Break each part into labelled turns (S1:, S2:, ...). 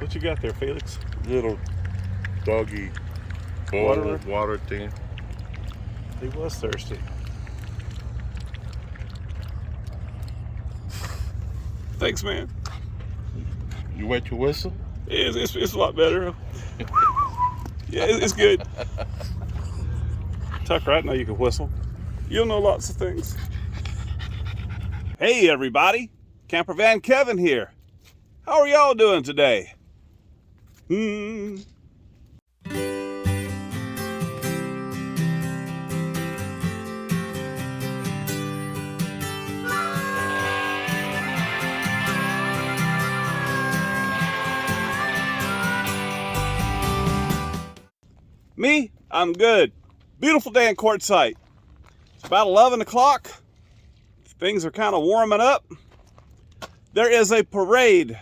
S1: What you got there, Felix?
S2: Little doggy bowl water thing.
S1: He was thirsty. Thanks, man.
S2: You wet your whistle?
S1: It's a lot better. Yeah, it's good. Tucker, I know you can whistle. You'll know lots of things. Hey, everybody. Camper Van Kevin here. How are y'all doing today? Me, I'm good. Beautiful day in Quartzsite. It's about 11 o'clock. Things are kind of warming up. There is a parade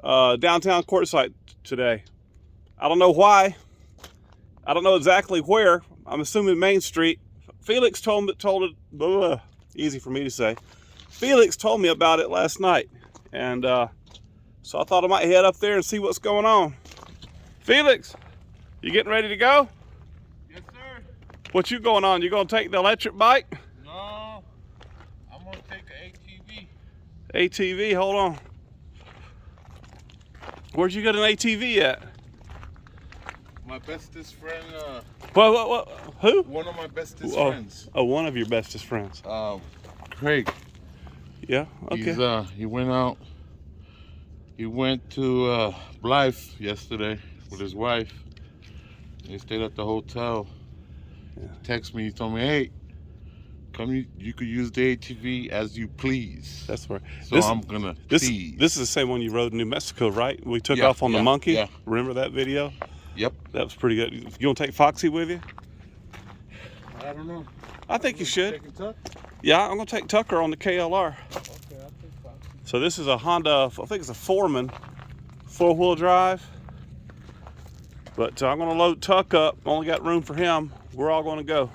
S1: downtown Quartzsite today. I don't know why. I don't know exactly where. I'm assuming Main Street. Felix told it, easy for me to say. Felix told me about it last night. And so I thought I might head up there and see what's going on. Felix, you getting ready to go?
S2: Yes, sir.
S1: What you going on? You gonna take the electric bike?
S2: No, I'm gonna take an ATV.
S1: ATV, hold on. Where'd you get an ATV at?
S2: My bestest friend.
S1: What? Who?
S2: One of my bestest friends.
S1: Oh, one of your bestest friends.
S2: Craig.
S1: Yeah. Okay.
S2: He went out. He went to Blythe yesterday with his wife. They stayed at the hotel. Yeah. Text me. He told me, "Hey, come. You could use the ATV as you please."
S1: That's right.
S2: So I'm gonna.
S1: This is the same one you rode in New Mexico, right? We took off on the monkey.
S2: Yeah.
S1: Remember that video?
S2: Yep.
S1: That was pretty good. You gonna take Foxy with you?
S2: I don't know.
S1: I think you should.
S2: Taking Tuck?
S1: Yeah, I'm gonna take Tucker on the KLR.
S2: Okay, I'll take Foxy.
S1: So this is a Honda. I think it's a Foreman, 4-wheel drive. But I'm gonna load Tuck up. Only got room for him. We're all gonna go.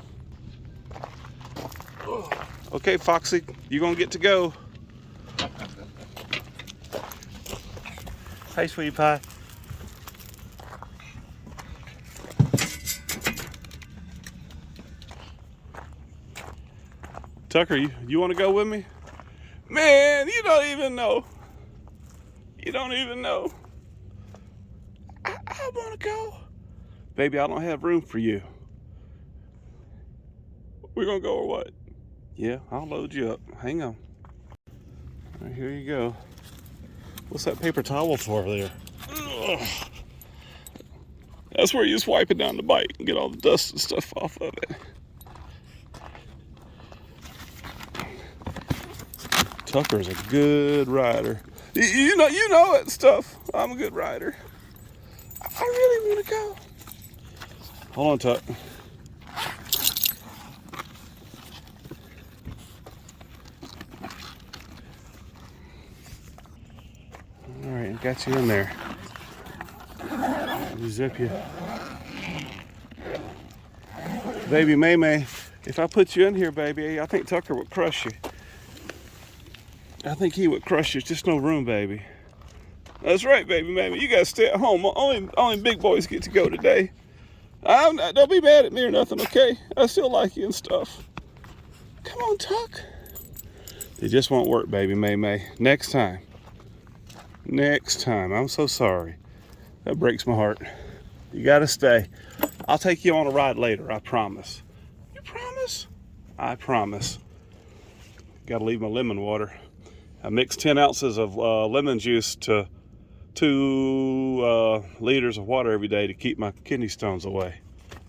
S1: Okay, Foxy, you're gonna get to go. Hey, sweetie pie. Tucker, you want to go with me? Man, you don't even know. You don't even know. I want to go. Baby, I don't have room for you. We're going to go or what? Yeah, I'll load you up. Hang on. All right, here you go. What's that paper towel for there? Ugh. That's where you just wipe it down the bike and get all the dust and stuff off of it. Tucker's a good rider. You know that stuff. I'm a good rider. I really want to go. Hold on, Tuck. All right, got you in there. Let me zip you. Baby MaeMae, if I put you in here, baby, I think Tucker would crush you. I think he would crush you. It's just no room, baby. That's right, baby MaeMae. You gotta stay at home. Only big boys get to go today. Don't be mad at me or nothing, okay? I still like you and stuff. Come on, Tuck. It just won't work, baby MaeMae. Next time. Next time. I'm so sorry. That breaks my heart. You gotta stay. I'll take you on a ride later, I promise. You promise? I promise. Gotta leave my lemon water. I mix 10 ounces of lemon juice to 2 liters of water every day to keep my kidney stones away.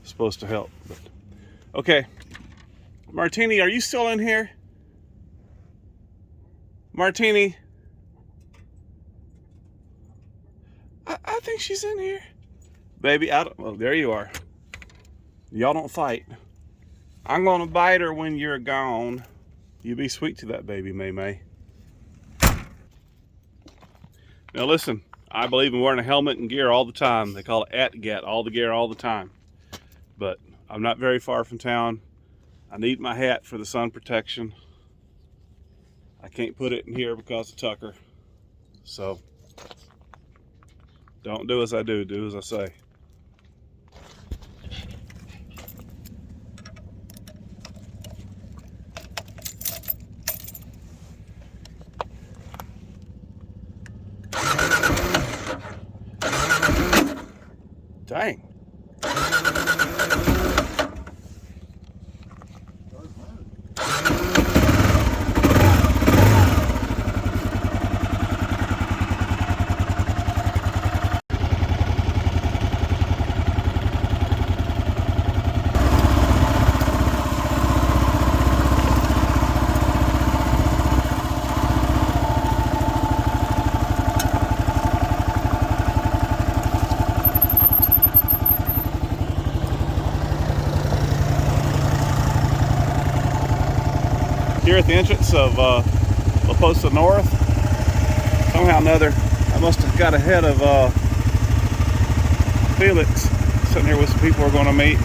S1: It's supposed to help. But okay. Martini, are you still in here? Martini? I think she's in here. Baby, oh, there you are. Y'all don't fight. I'm gonna bite her when you're gone. You be sweet to that baby, MaeMae. Now listen, I believe in wearing a helmet and gear all the time. They call it ATGAT, all the gear all the time. But I'm not very far from town. I need my hat for the sun protection. I can't put it in here because of Tucker. So Don't do as I do, do as I say. Dang. Here at the entrance of La Posta North, somehow or another, I must have got ahead of Felix, sitting here with some people we're going to meet.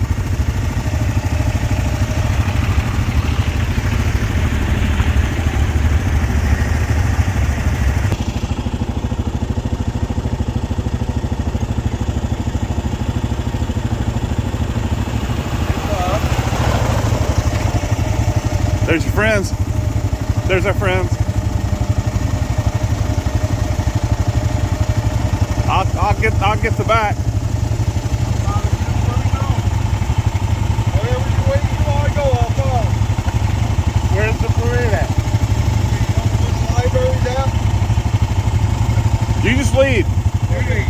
S1: There's your friends. There's our friends. I'll get the back.
S3: Whatever you're waiting for, I go off on.
S2: Where's the parade at?
S3: Library's out.
S1: You just lead.
S3: Okay.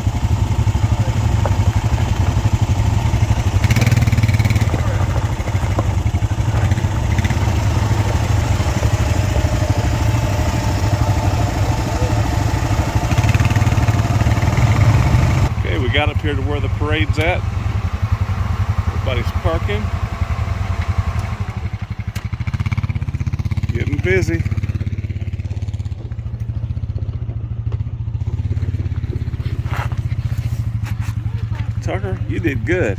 S1: We got up here to where the parade's at. Everybody's parking. Getting busy. Tucker, you did good.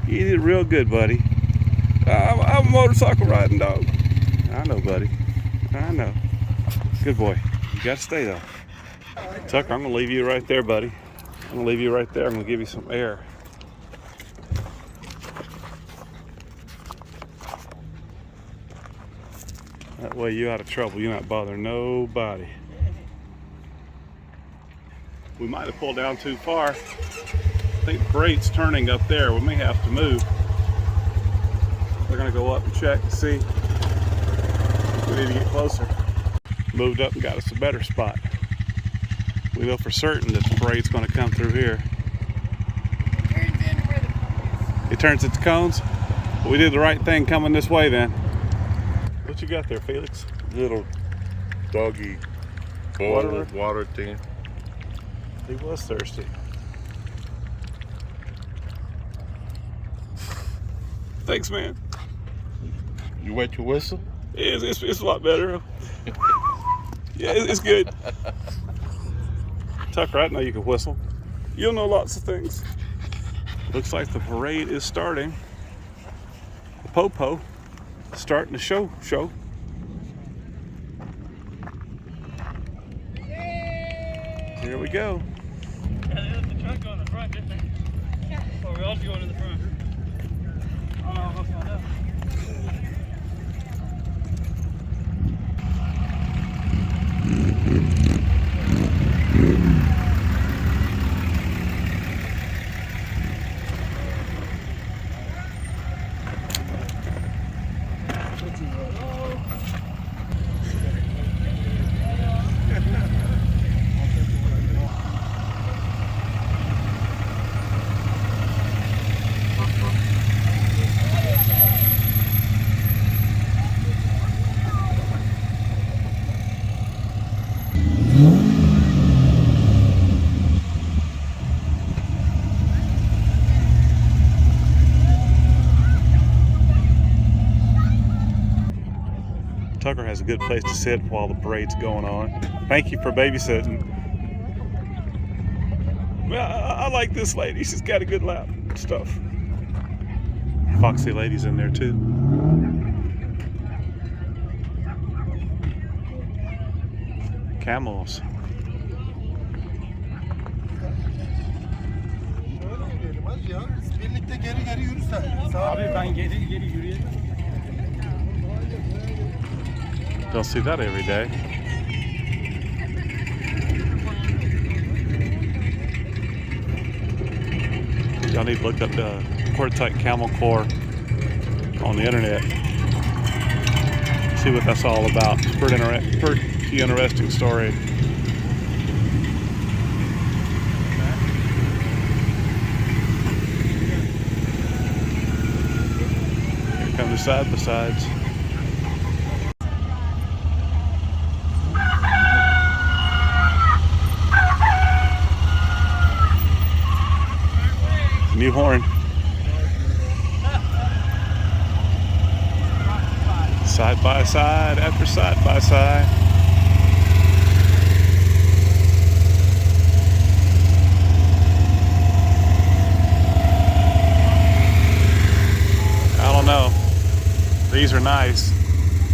S1: You did real good, buddy. I'm a motorcycle riding dog. I know, buddy. I know. Good boy. You got to stay though. Tucker, I'm going to leave you right there, buddy. I'm going to leave you right there. I'm going to give you some air. That way you're out of trouble. You're not bothering nobody. We might have pulled down too far. I think the parade's turning up there. We may have to move. We're going to go up and check and see. We need to get closer. Moved up and got us a better spot. We know for certain that the parade's going to come through here. It turns into cones? Well, we did the right thing coming this way then. What you got there, Felix?
S2: Little doggy bowl of water thing.
S1: He was thirsty. Thanks, man.
S2: You wet your whistle?
S1: It's a lot better. Yeah, it's good. Tucker, I know you can whistle. You'll know lots of things. Looks like the parade is starting. The Popo starting the show. Here we go.
S4: Yeah, they left the truck on the front, didn't they? Yeah. Or we're also going in the front. I don't know what's going on.
S1: Tucker has a good place to sit while the parade's going on. Thank you for babysitting. Well, I like this lady. She's got a good lap and stuff. Foxy lady's in there too. Camels.
S3: git de geri yürüsen.
S4: Abi ben geri yürüyelim.
S1: Don't see that every day. Y'all need to look up the Quartzsite camel core on the internet. See what that's all about. It's a pretty interesting story. Here come the side-by-sides. New horn. Side by side after side by side. I don't know. These are nice,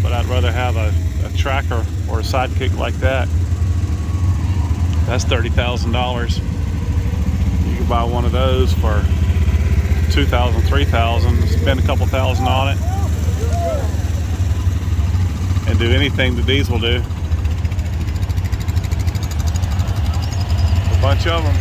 S1: but I'd rather have a tracker or a sidekick like that. That's $30,000. You can buy one of those for $2,000, $3,000, spend a couple thousand on it, and do anything that these will do. A bunch of them.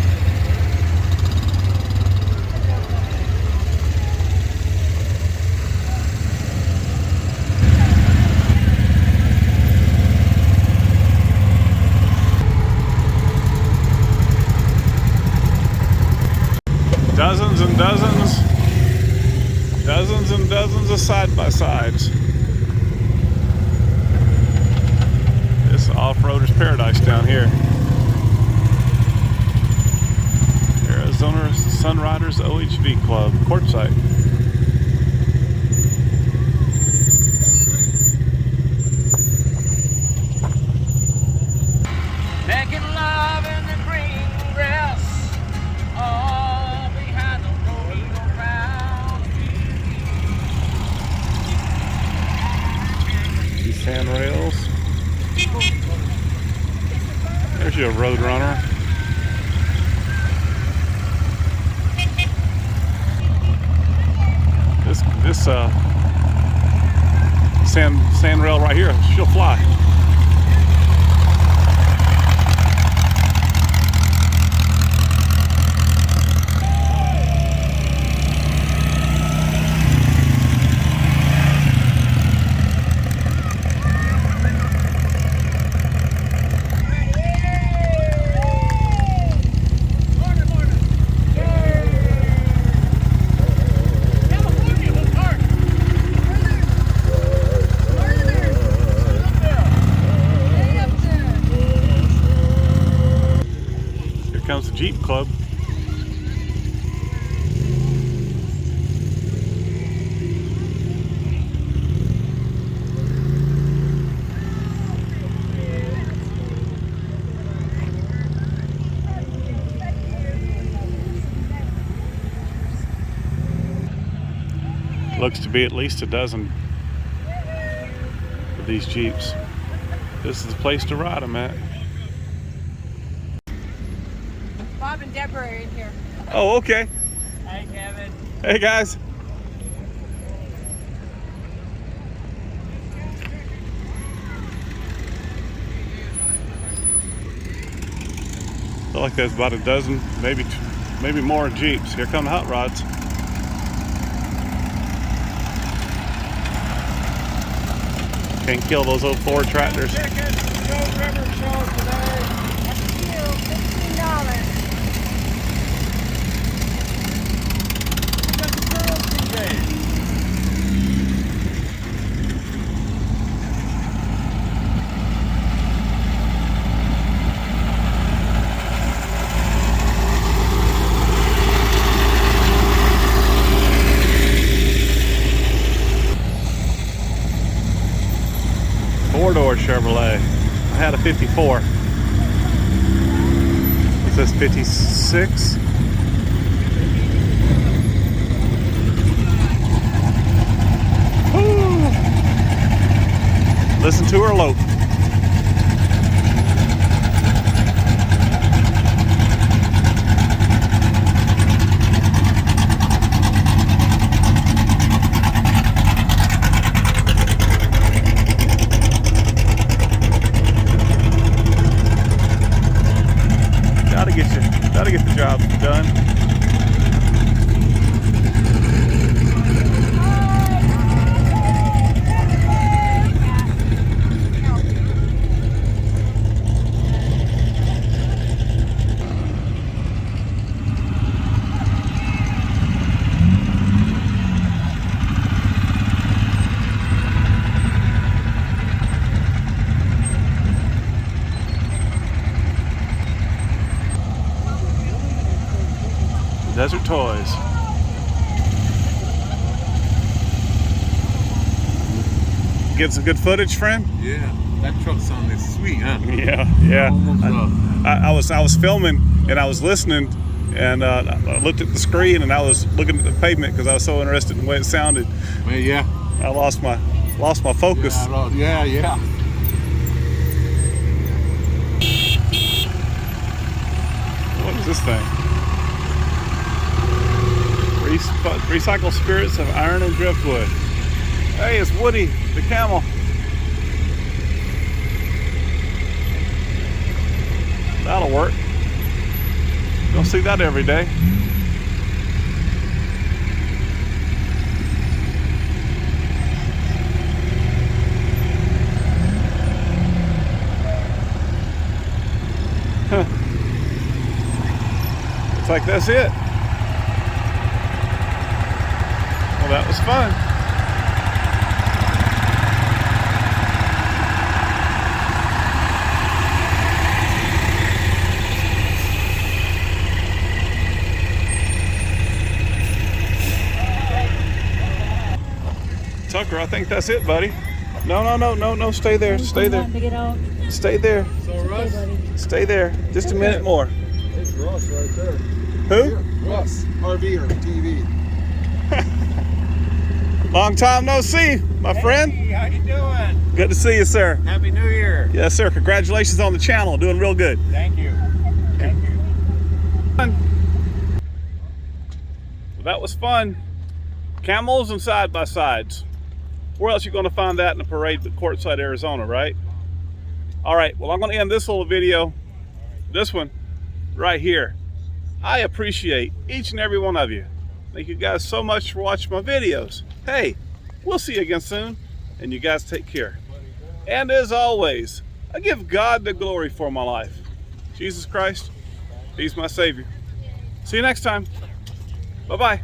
S1: Dozens and dozens of side-by-sides. This is off-roader's paradise down here. Arizona Sunriders OHV Club, Quartzsite.
S4: Making love in the green grass. All behind the rodeo ground.
S1: These sand rails. There's your road runner. This sand rail right here, she'll fly. Comes the Jeep Club. Looks to be at least a dozen of these Jeeps. This is the place to ride them at.
S5: Bob and Deborah are in here.
S1: Oh, okay.
S4: Hey, Kevin.
S1: Hey, guys. Feel like there's about a dozen, maybe more Jeeps. Here come the hot rods. Can't kill those old Ford tractors. Four-door Chevrolet. I had a 54. It says 56. Woo. Listen to her lope. to get the job done. Desert Toys. Get some good footage, friend?
S2: Yeah, that truck sounded sweet, huh?
S1: Yeah.
S2: Almost,
S1: I was filming and I was listening, and I looked at the screen and I was looking at the pavement because I was so interested in the way it sounded.
S2: man, yeah.
S1: I lost my focus.
S2: Yeah.
S1: What is this thing? Recycle spirits of iron and driftwood. Hey, it's Woody, the camel. That'll work. Don't see that every day. Huh. Looks like that's it. Well, that was fun. Tucker, I think that's it, buddy. No, stay there, stay there. Stay there,
S3: So Russ,
S1: stay there. Just a minute more.
S3: it's Russ right there.
S1: Who?
S3: Russ, RV'er TV.
S1: Long time no see, my friend.
S4: Hey, how you doing?
S1: Good to see you, sir.
S4: Happy New Year.
S1: Yes, sir. Congratulations on the channel. Doing real good.
S4: Thank you. Thank you.
S1: Well, that was fun. Camels and side-by-sides. Where else you going to find that in a parade but Quartzsite, Arizona, right? All right, well, I'm going to end this little video, this one, right here. I appreciate each and every one of you. Thank you guys so much for watching my videos. Hey, we'll see you again soon, and you guys take care. And as always, I give God the glory for my life. Jesus Christ, He's my Savior. See you next time. Bye-bye.